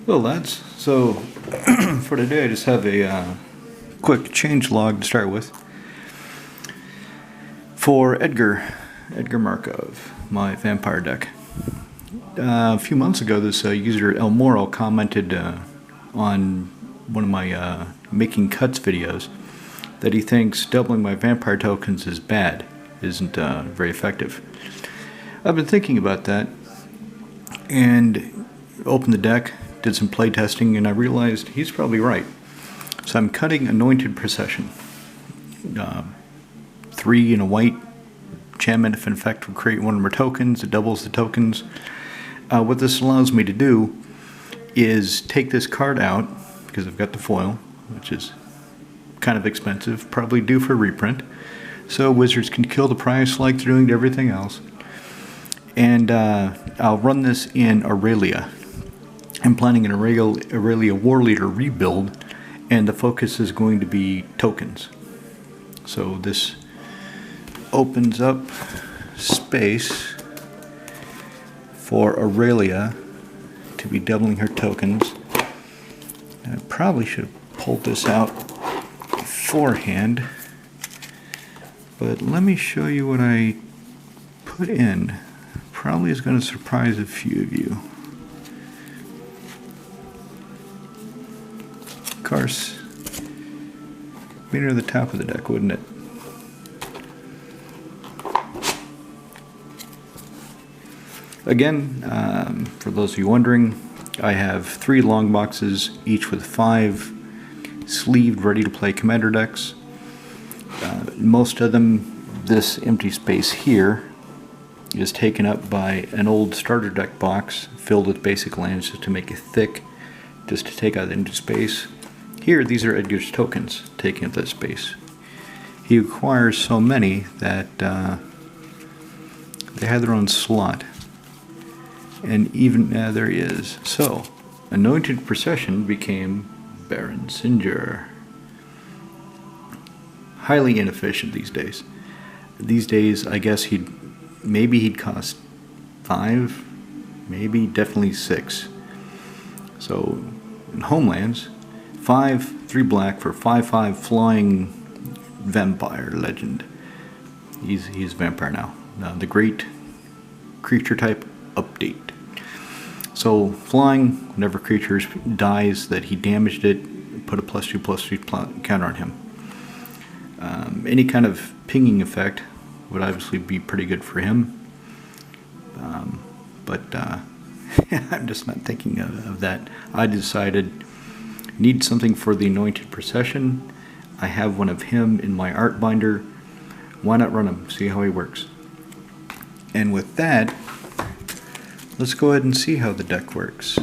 Well, lads, so for today I just have a quick change log to start with. For Edgar Markov, my vampire deck. A few months ago, this user El Moro commented on one of my making cuts videos that he thinks doubling my vampire tokens is bad, isn't very effective. I've been thinking about that and opened the deck, did some play testing, and I realized he's probably right. So I'm cutting Anointed procession. 3 in a white. Enchantment, if in effect, will create 1 more tokens. It doubles the tokens. What this allows me to do is take this card out, because I've got the foil, which is kind of expensive, probably due for reprint. So wizards can kill the price like they're doing to everything else. And I'll run this in Aurelia. I'm planning an Aurelia War Leader rebuild, and the focus is going to be tokens. So this opens up space for Aurelia to be doubling her tokens. I probably should have pulled this out beforehand, but let me show you what I put in. Probably is going to surprise a few of you. Of course, be near the top of the deck, wouldn't it? Again, for those of you wondering, I have 3 long boxes, each with 5 sleeved, ready-to-play commander decks. Most of them, this empty space here, is taken up by an old starter deck box filled with basic lands just to make it thick, just to take out the empty space. Here, these are Edgar's tokens, taking up that space. He acquires so many that they have their own slot. And even there he is. So, Anointed procession became Baron Sengir. Highly inefficient these days. These days, I guess he'd cost 5, maybe definitely 6. So, in Homelands, 5, 3 black for 5/5 flying vampire legend. He's vampire now. The great creature type update. So flying, whenever creature dies that he damaged it, put a +2/+3 counter on him. Any kind of pinging effect would obviously be pretty good for him. But I'm just not thinking of that. I decided need something for the Anointed procession. I have one of him in my art binder. Why not run him? See how he works. And with that, let's go ahead and see how the deck works.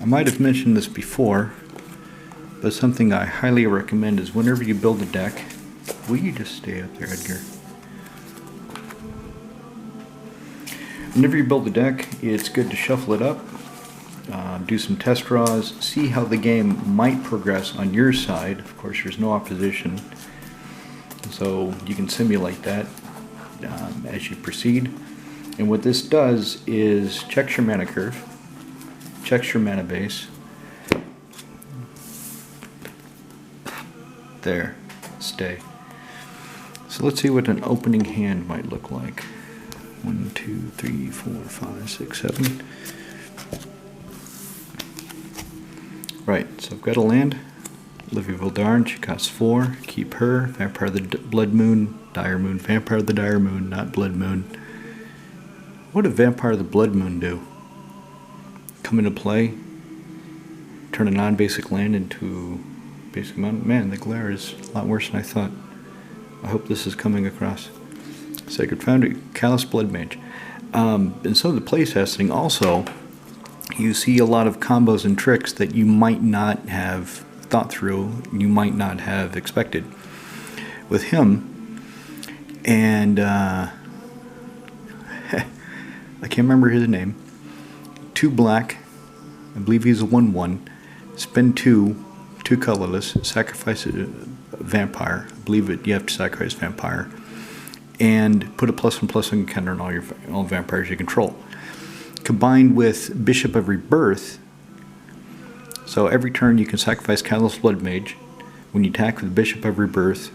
I might have mentioned this before, but something I highly recommend is whenever you build a deck, will you just stay up there, Edgar? Whenever you build a deck, it's good to shuffle it up, do some test draws, see how the game might progress on your side. Of course, there's no opposition, so you can simulate that as you proceed. And what this does is checks your mana curve, checks your mana base. There, stay. So let's see what an opening hand might look like. 1, 2, 3, 4, 5, 6, 7. Right, so I've got a land. Livia Vildarn, she costs 4. Keep her. Vampire of the Blood Moon. Dire Moon. Vampire of the Dire Moon, not Blood Moon. What did Vampire of the Blood Moon do? Come into play. Turn a non-basic land into basic mountain. Man, the glare is a lot worse than I thought. I hope this is coming across. Sacred Foundry, Callous Bloodmage. And so the playtesting also, you see a lot of combos and tricks that you might not have thought through, you might not have expected with him. And I can't remember his name. 2 black, I believe he's a 1/1. Spend 2 colorless, sacrifice a vampire. I believe you have to sacrifice vampire. and put a +1/+1 counter on all vampires you control. Combined with Bishop of Rebirth, so every turn you can sacrifice Callous Bloodmage. When you attack with Bishop of Rebirth,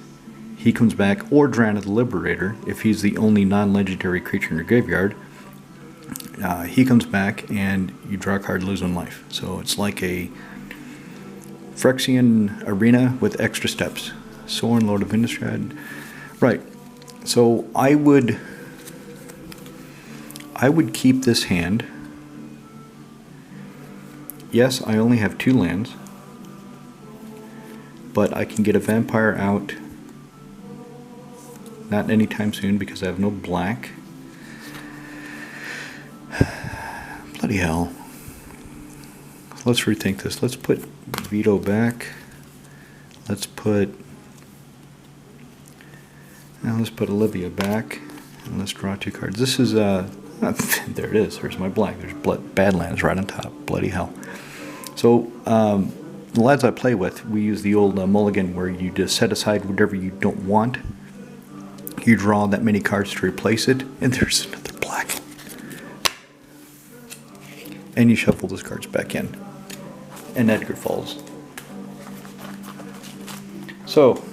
he comes back, or Drana the Liberator, if he's the only non-legendary creature in your graveyard. He comes back and you draw a card, lose 1 life. So it's like a Phyrexian arena with extra steps. Sorin, Lord of Innistrad. Right. So I would keep this hand. Yes, I only have 2 lands, but I can get a vampire out not anytime soon because I have no black. Bloody hell. Let's rethink this. Let's put Vito back. Let's put Olivia back. And let's draw 2 cards. This is there it is. There's my black. There's Badlands right on top. Bloody hell. So the lads I play with, we use the old mulligan where you just set aside whatever you don't want. You draw that many cards to replace it, and there's another black. And you shuffle those cards back in. And Edgar falls. So,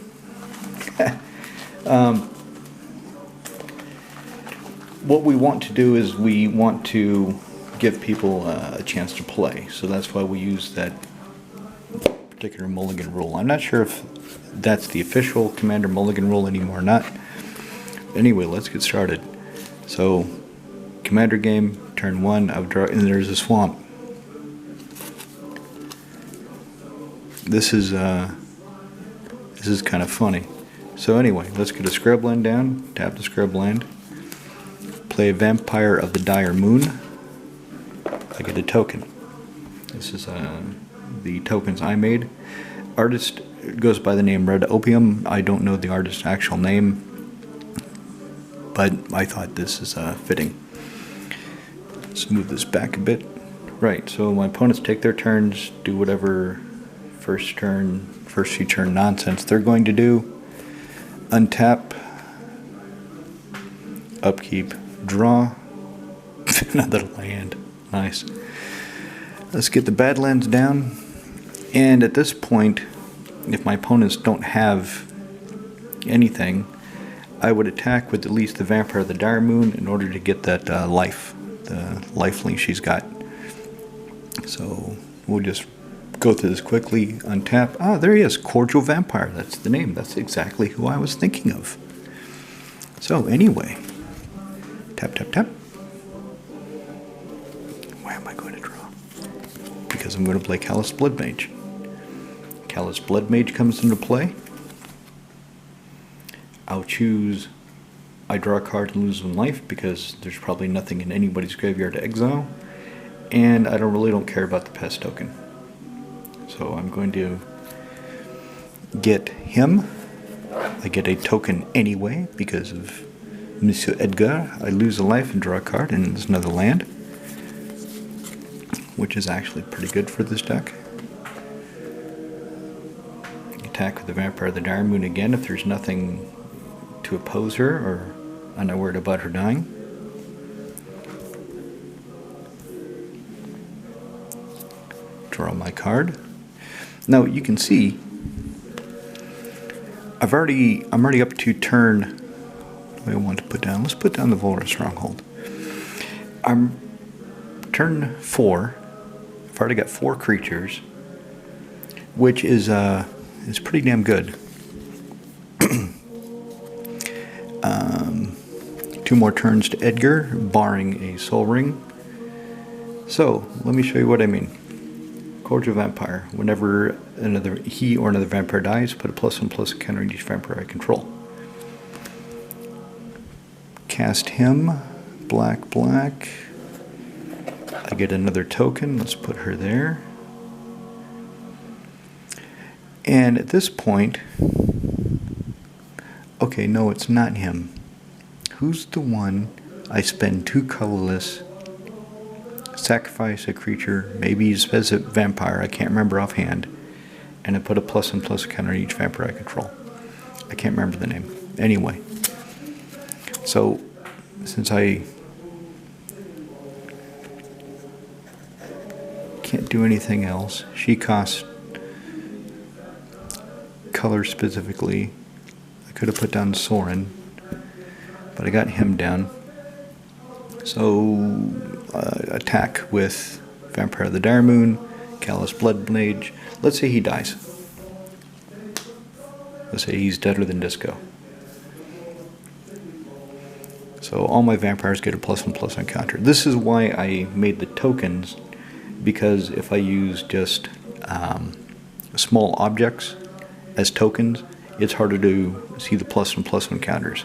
what we want to do is we want to give people a chance to play. So that's why we use that particular mulligan rule. I'm not sure if that's the official Commander mulligan rule anymore or not. Anyway, let's get started. So, Commander game, turn 1, I've drawn, and there's a swamp. This is kind of funny. So anyway, let's get a Scrubland down, tap the Scrubland, play a Vampire of the Dire Moon. I get a token. This is the tokens I made. Artist goes by the name Red Opium. I don't know the artist's actual name, but I thought this is fitting. Let's move this back a bit. Right, so my opponents take their turns, do whatever first few turn nonsense they're going to do. Untap, upkeep, draw, another land. Nice. Let's get the Badlands down. And at this point, if my opponents don't have anything, I would attack with at least the Vampire of the Dire Moon in order to get that the lifelink she's got. So we'll just go through this quickly. Untap. Ah, there he is. Cordial Vampire. That's the name. That's exactly who I was thinking of. So anyway, tap, tap, tap. Why am I going to draw? Because I'm going to play Callous Bloodmage. Callous Bloodmage comes into play. I'll choose, I draw a card and lose 1 life because there's probably nothing in anybody's graveyard to exile, and I really don't care about the pest token. So I'm going to get him. I get a token anyway because of Monsieur Edgar. I lose a life and draw a card, and there's another land, which is actually pretty good for this deck. Attack with the Vampire of the Dire Moon again if there's nothing to oppose her, or I'm not worried about her dying. Draw my card. Now you can see I'm already up to turn. What do I want to put down? Let's put down the Volra Stronghold. I'm turn 4. I've already got 4 creatures, which is pretty damn good. 2 more turns to Edgar, barring a Soul Ring. So, let me show you what I mean. Cordial Vampire. Whenever he or another vampire dies, put a +1/+1 counter on each vampire I control. Cast him. Black, black. I get another token. Let's put her there. And at this point, okay, no, it's not him. Who's the one I spend 2 colorless, sacrifice a creature, maybe he's a vampire, I can't remember offhand, and I put a +1/+1 counter on each vampire I control. I can't remember the name. Anyway, So, since I can't do anything else, she costs color specifically. I could have put down Sorin, but I got him down. So, attack with Vampire of the Dire Moon, Callous Bloodmage. Let's say he dies. Let's say he's deader than Disco. So all my vampires get a +1/+1 counter. This is why I made the tokens, because if I use just small objects as tokens, it's harder to see the +1/+1 counters.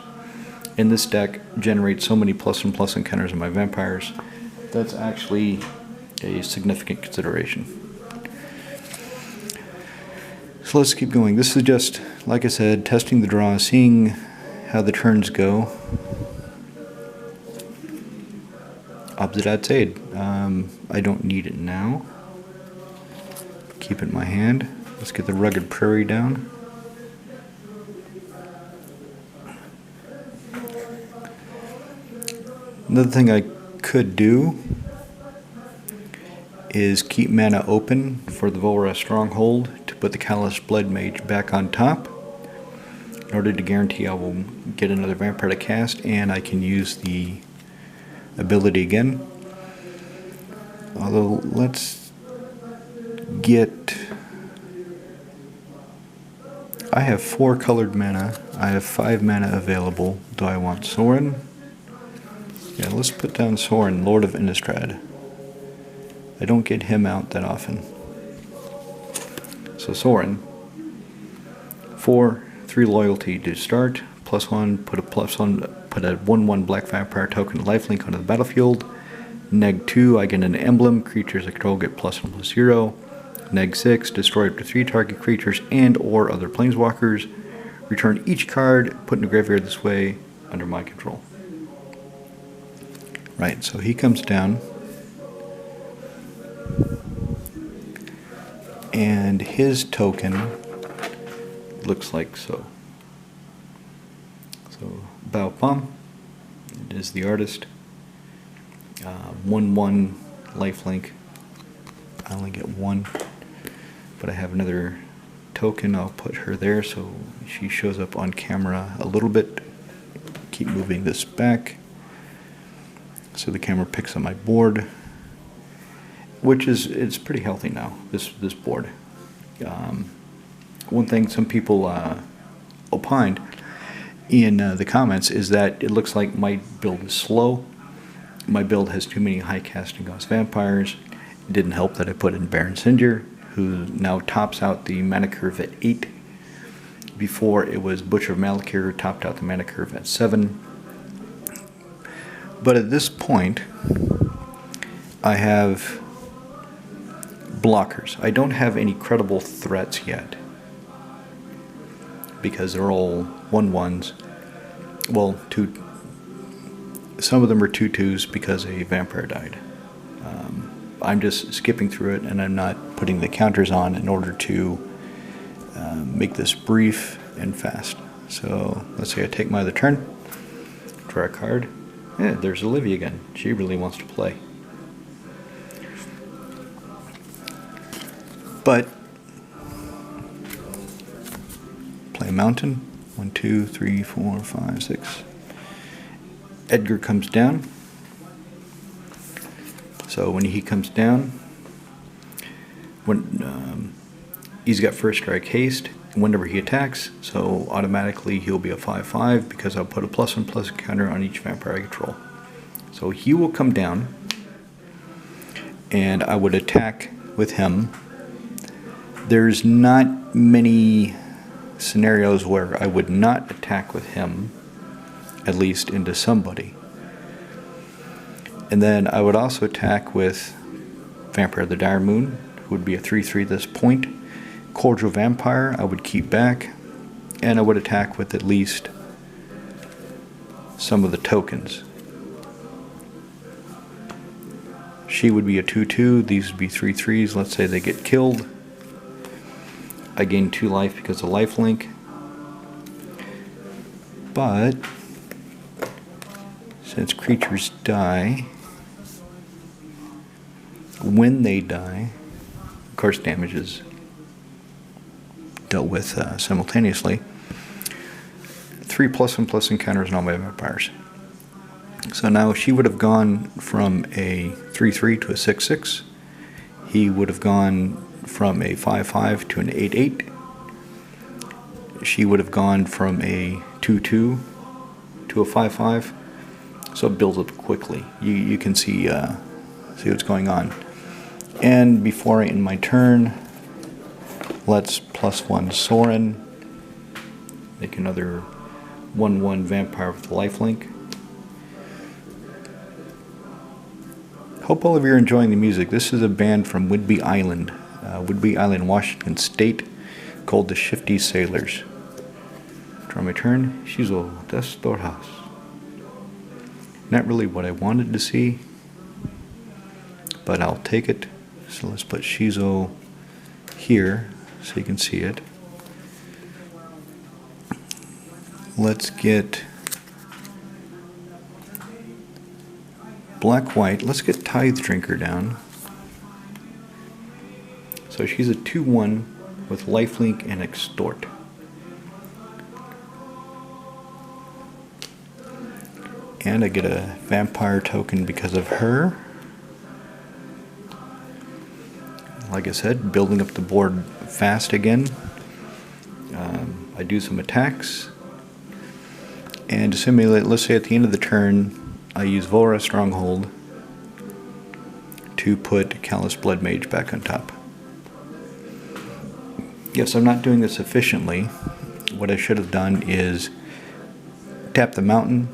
And this deck generates so many +1/+1 counters in my vampires, that's actually a significant consideration. So let's keep going. This is just, like I said, testing the draw, seeing how the turns go. Opposite Aid. I don't need it now. Keep it in my hand. Let's get the Rugged Prairie down. Another thing I could do is keep mana open for the Volra Stronghold to put the Callous Bloodmage back on top in order to guarantee I will get another vampire to cast, and I can use the ability again. Although let's get, I have 4 colored mana, I have 5 mana available. Do I want Sorin? Yeah, let's put down Sorin, Lord of Innistrad. I don't get him out that often. So Sorin, 4/3 loyalty to start, +1, put a 1/1 black vampire token lifelink onto the battlefield. -2, I get an emblem, creatures I control get +1/+0. -6, destroy up to 3 target creatures and or other planeswalkers. Return each card put in the graveyard this way under my control. Right, so he comes down. And his token looks like so. So, Bao Pom is the artist. 1/1 lifelink. I only get 1, but I have another token. I'll put her there so she shows up on camera a little bit. Keep moving this back so the camera picks up my board, which is, it's pretty healthy now, this board. One thing some people opined in the comments is that it looks like my build is slow. My build has too many high casting cost vampires. It didn't help that I put in Baron Sengir, who now tops out the mana curve at 8. Before it was Butcher of Malakir, who topped out the mana curve at 7. But at this point, I have blockers. I don't have any credible threats yet, because they're all 1/1s. Well, some of them are 2/2s because a vampire died. I'm just skipping through it, and I'm not putting the counters on in order to make this brief and fast. So let's say I take my other turn, draw a card. Yeah, there's Olivia again. She really wants to play. But play a mountain. 1, 2, 3, 4, 5, 6. Edgar comes down. So when he comes down, when he's got first strike haste whenever he attacks, so automatically he'll be a 5/5 because I'll put a +1/+1 counter on each vampire I control. So he will come down, and I would attack with him. There's not many scenarios where I would not attack with him, at least into somebody. And then I would also attack with Vampire of the Dire Moon, who would be a 3/3 at this point. Cordial Vampire I would keep back, and I would attack with at least some of the tokens. She would be a 2/2, these would be 3/3s, let's say they get killed. I gain 2 life because of lifelink. But since creatures die, when they die, of course damage is dealt with simultaneously, 3+1+ encounters on all my vampires. So now she would have gone from a 3/3 to a 6/6. He would have gone from a 5/5 to an 8/8. She would have gone from a 2/2 to a 5/5. So it builds up quickly. You can see what's going on. And before I end my turn, let's +1 Sorin. Make another 1/1 vampire with lifelink. Hope all of you are enjoying the music. This is a band from Whidbey Island, Washington State, called the Shifty Sailors. Draw my turn. Shizo des Dorhas. Not really what I wanted to see, but I'll take it. So let's put Shizo here so you can see it. Let's get black-white. Let's get Tithe Drinker down. So she's a 2/1 with lifelink and extort. And I get a vampire token because of her. Like I said, building up the board fast again. I do some attacks. And to simulate, let's say at the end of the turn, I use Volra Stronghold to put Callous Bloodmage back on top. Yes, I'm not doing this efficiently. What I should have done is tap the mountain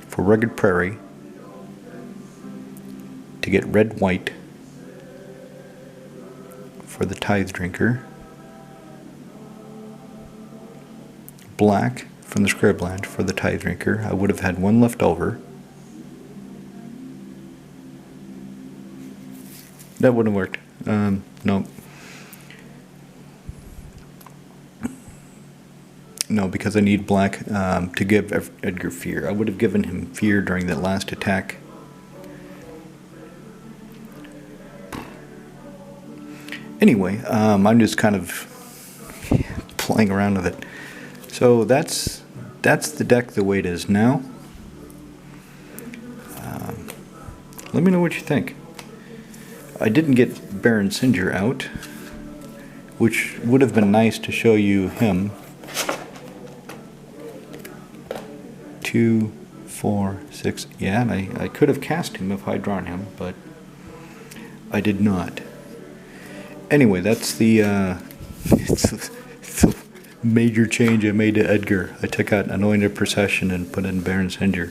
for Rugged Prairie to get red-white for the Tithe Drinker, black from the Scribbland for the Tithe Drinker. I would have had one left over. That wouldn't have worked. No. No, because I need black to give Edgar fear. I would have given him fear during that last attack. Anyway, I'm just kind of playing around with it. So that's the deck the way it is now. Let me know what you think. I didn't get Baron Sengir out, which would have been nice to show you him. 2, 4, 6. Yeah, and I could have cast him if I'd drawn him, but I did not. Anyway, that's the major change I made to Edgar. I took out Anointed Procession and put in Baron Sengir.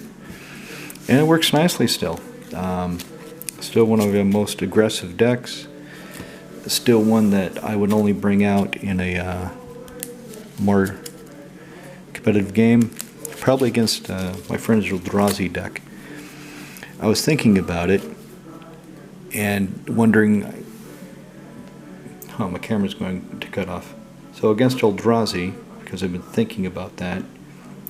And it works nicely still. Still one of the most aggressive decks. Still one that I would only bring out in a more competitive game. Probably against my friend's Eldrazi deck. I was thinking about it and wondering... Oh, my camera's going to cut off. So against Eldrazi, because I've been thinking about that,